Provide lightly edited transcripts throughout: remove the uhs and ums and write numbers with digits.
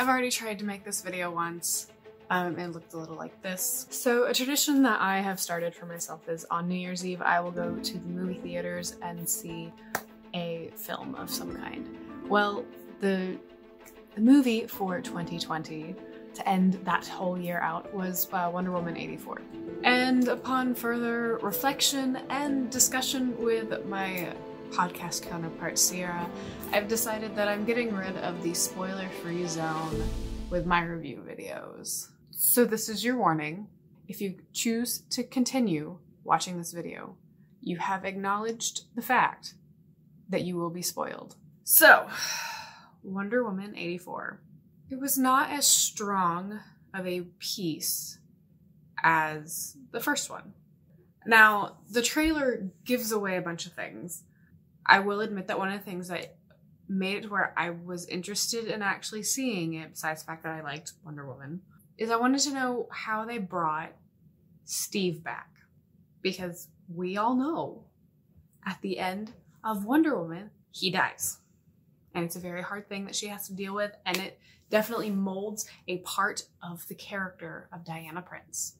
I've already tried to make this video once. It looked a little like this. So a tradition that I have started for myself is on New Year's Eve, I will go to the movie theaters and see a film of some kind. Well, the movie for 2020 to end that whole year out was Wonder Woman 84. And upon further reflection and discussion with my podcast counterpart Sierra, I've decided that I'm getting rid of the spoiler-free zone with my review videos. So this is your warning. If you choose to continue watching this video, you have acknowledged the fact that you will be spoiled. So, Wonder Woman 84. It was not as strong of a piece as the first one. Now, the trailer gives away a bunch of things. I will admit that one of the things that made it to where I was interested in actually seeing it, besides the fact that I liked Wonder Woman, is I wanted to know how they brought Steve back. Because we all know at the end of Wonder Woman, he dies. And it's a very hard thing that she has to deal with, and it definitely molds a part of the character of Diana Prince.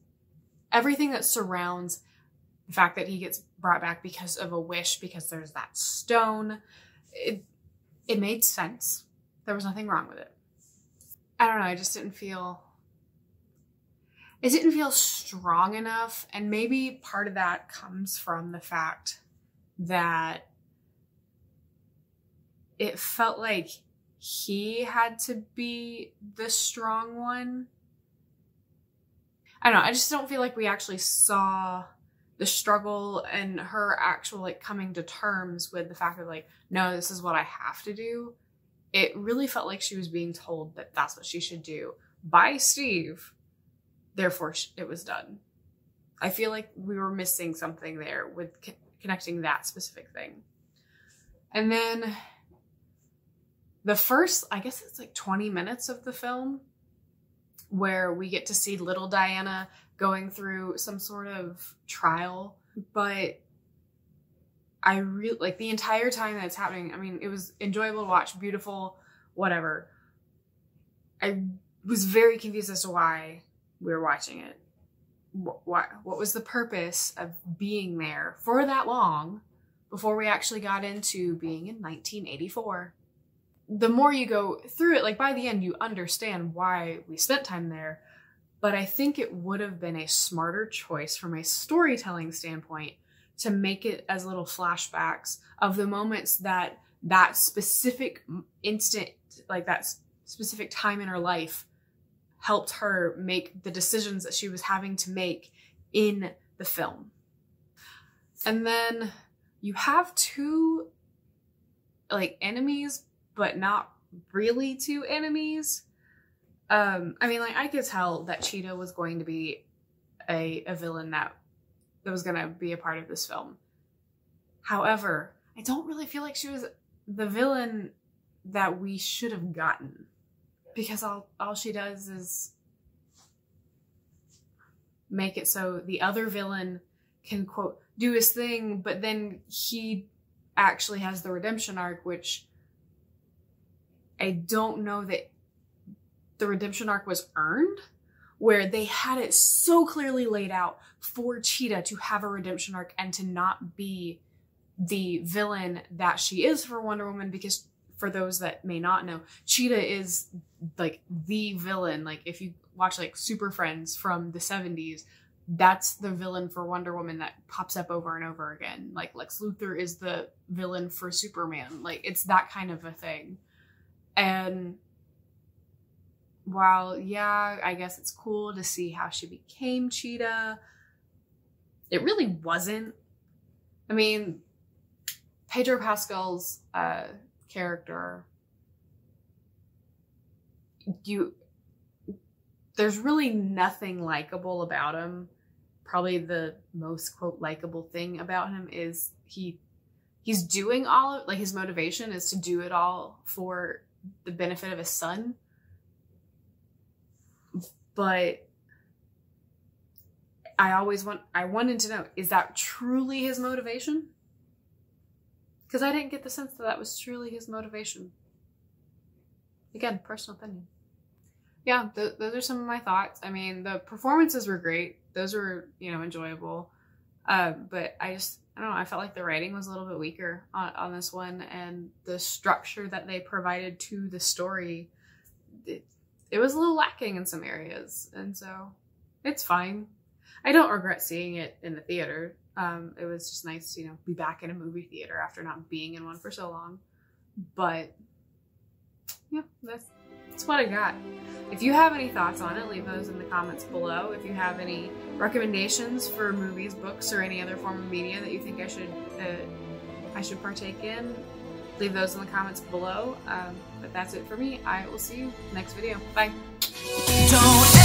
Everything that surrounds the fact that he gets brought back because of a wish, because there's that stone, it made sense. There was nothing wrong with it. I don't know, I just didn't feel... It didn't feel strong enough, and maybe part of that comes from the fact that it felt like he had to be the strong one. I don't know, I just don't feel like we actually saw the struggle and her actual like coming to terms with the fact that like, no, this is what I have to do. It really felt like she was being told that that's what she should do by Steve. Therefore, it was done. I feel like we were missing something there with connecting that specific thing. And then the first, I guess it's like 20 minutes of the film where we get to see little Diana going through some sort of trial. But I really, like the entire time that it's happening, I mean, it was enjoyable to watch, beautiful, whatever. I was very confused as to why we were watching it. What was the purpose of being there for that long before we actually got into being in 1984? The more you go through it, like by the end, you understand why we spent time there. But I think it would have been a smarter choice from a storytelling standpoint to make it as little flashbacks of the moments that specific instant, like that specific time in her life helped her make the decisions that she was having to make in the film. And then you have two like enemies, but not really two enemies. I mean, like I could tell that Cheetah was going to be a villain that was going to be a part of this film. However, I don't really feel like she was the villain that we should have gotten. Because all she does is make it so the other villain can, quote, do his thing, but then he actually has the redemption arc, which I don't know that the redemption arc was earned, where they had it so clearly laid out for Cheetah to have a redemption arc and to not be the villain that she is for Wonder Woman, because for those that may not know, Cheetah is like the villain. Like if you watch like Super Friends from the 70s, that's the villain for Wonder Woman that pops up over and over again. Like Lex Luthor is the villain for Superman. Like it's that kind of a thing. And while, yeah, I guess it's cool to see how she became Cheetah, it really wasn't. I mean, Pedro Pascal's character, there's really nothing likable about him. Probably the most, quote, likable thing about him is he's doing all of, like, his motivation is to do it all for the benefit of his son. But I wanted to know, is that truly his motivation? Because I didn't get the sense that that was truly his motivation. Again, personal opinion. yeah, those are some of my thoughts. I mean, the performances were great. Those were, you know, enjoyable. But I don't know, I felt like the writing was a little bit weaker on this one, and the structure that they provided to the story, it was a little lacking in some areas. And so it's fine. I don't regret seeing it in the theater. It was just nice to, you know, be back in a movie theater after not being in one for so long. But yeah, that's what I got. If you have any thoughts on it, leave those in the comments below. If you have any recommendations for movies, books, or any other form of media that you think I should partake in, leave those in the comments below. But that's it for me. I will see you next video. Bye. Don't